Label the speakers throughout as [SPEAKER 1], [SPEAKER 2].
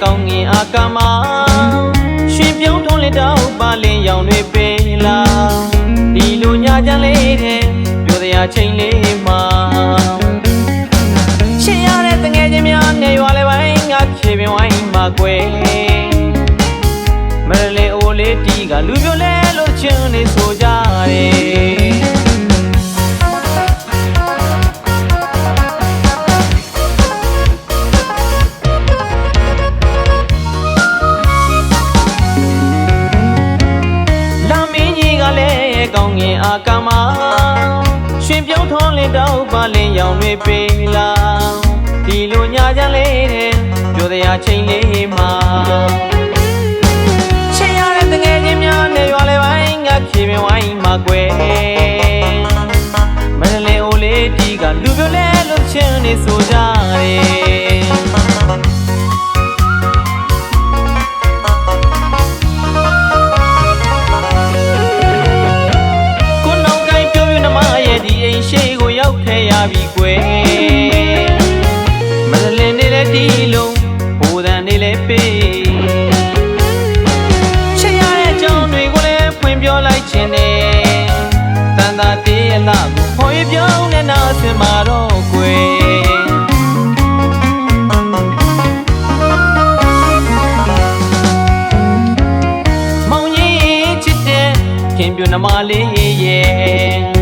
[SPEAKER 1] ကောင်းငင်အာကာမရွှေပြုံးထုံးလက်တော့ပါလင်းရောင်တွေပေးလာဒီလိုညချမ်းလေးတဲ့ပြောစရာချိန်လေးမှာရှင်းရတဲ့တငယ်ချင်းများနေရွာလေးပိုင်းငါဖြေပင်ဝိုင်းမှာကွယ်မရလေးအိုလေးတီးကလူပြိုလဲလို့ချင်းနေဆိုကြတယ်ကောင်းငင်အာကာမရွှင်ပြုံးထုံးလေးတော့ပါလင်းရောင်တွေပေးလာဒီလိုညချမ်းလေးတဲ့ပြောစရာချိန်လေးမှာချစ်ရတဲ့တငယ်ချင်းများနေရွာလေးပိုင်းငါဖြေပင်ဝိုင်းမှာကွယ်မရလေးအိုလေးတီးကလူပြိုလဲလို့ချင်းနေဆိုကြတယ်ရှေ့ကိုရောက်ခဲ့ရပြီကွယ်မလင်းနေလေဒီလုံးဟိုတန်နေလေပေးချစ်ရတဲ့အကြောင်းတွေကိုလည်းဖွင့်ပြောလိုက်ခြင်းနဲ့တန်တာတေးရလာကိုခေါ်ရပြောင်းနဲ့နာဆင်မာတော့ကွယ်မောင်ကြီးချစ်တဲ့ခင်ပြူနှမလေးရဲ့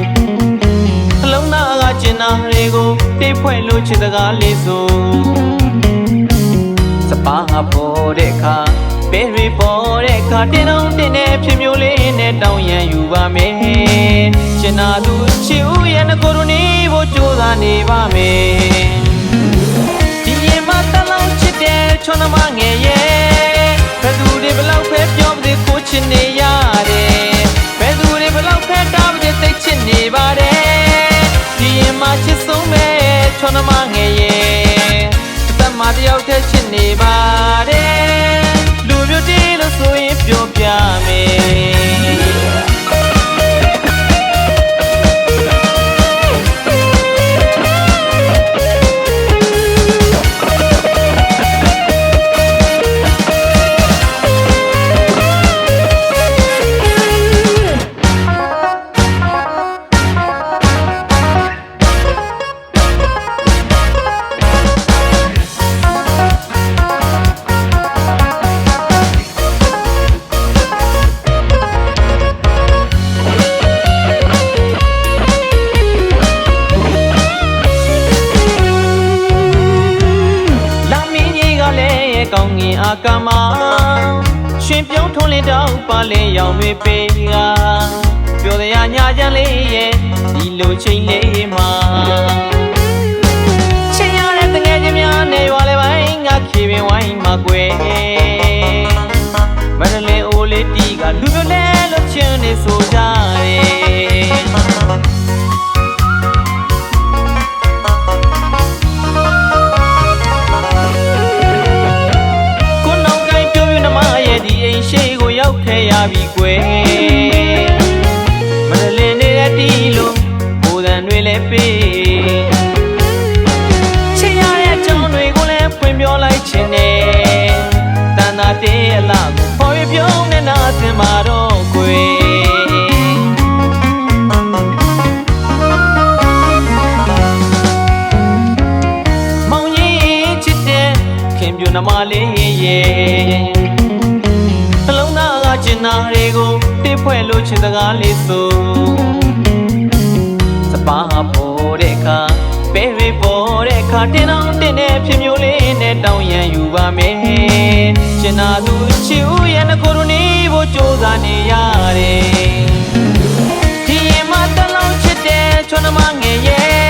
[SPEAKER 1] ကျင်နာတွေကိုတိတ်ဖွဲ့လို့ချစ်စကားလေးဆိုစပါပေါ်တဲ့ခါပဲရီပေါ်တဲ့ခါတင်းအောင်တင်းတဲ့ဖြစ်မျိုးလေးနဲ့တောင်းရန်ယူပါမယ်ကျင်နာသူချစ်ဦးရဲ့ငကိုတို့နေဖို့ကြိုးစားနေပါမယ်ဒီရင်မတလုံးချစ်တဲ့ချွန်သမားငယ်ရဲ့ဘယ်သူတွေဘလောက်ပဲပြောမသေးကိုချစ်နေရတယ်ဘယ်သူတွေဘလောက်ပဲတားမသေးသိချစ်နေပါတယ်ဒီရင်မချစ်ဆုံးမဲ့ချွန်သမားငယ်ရဲ့အသက်မတယောက်တည်းချစ်နေပါတယ်လူမျိုးတည်းလို့ဆိုရင်ပြောပြမယ်ကောင်းငင်အာကာမရွှင်ပြုံးထုံးလေးတော့ပါလင်းရောင်တွေပေးကပြောစရာညချမ်းလေးရဲ့ဒီလိုချိန်လေးမှာချစ်ရတဲ့တငယ်ချင်းများနေရွာလေးပိုင်းငါဖြေပင်ဝိုင်းမှာကွယ်မရလေးအိုလေးတီးကလူပြိုလဲလို့ချင်းနေဆိုကြတယ်ရှေ့ကိုရောက်ခဲ့ရပြီကွယ်မလင်းနေတဲ့တီလုံးဟိုတန်တွေလည်းပေးချစ်ရတဲ့အကြောင်းတွေကိုလည်းဖွင့်ပြောလိုက်ခြင်းနဲ့တန်တာတေးရလာကိုခေါ်ရပြုံးနဲ့နာဆင်မာတော့ကွယ်မောင်ကြီးချစ်တဲ့ခင်ပြူနှမလေးရဲ့ကျင်နာတွေကိုတိတ်ဖွဲ့လို့ချစ်စကားလေးဆိုစပါပေါ်တဲ့ခါပဲရီပေါ်တဲ့ခါတင်းအောင်တင်းတဲ့ဖြစ်မျိုးလေးနဲ့တောင်းရန်ယူပါမယ်ကျင်နာသူချစ်ဦးရဲ့ငကိုတို့နေဖို့ကြိုးစားနေရတယ်ဒီရင်မတလုံးချစ်တဲ့ချွန်သမားငယ်ရဲ့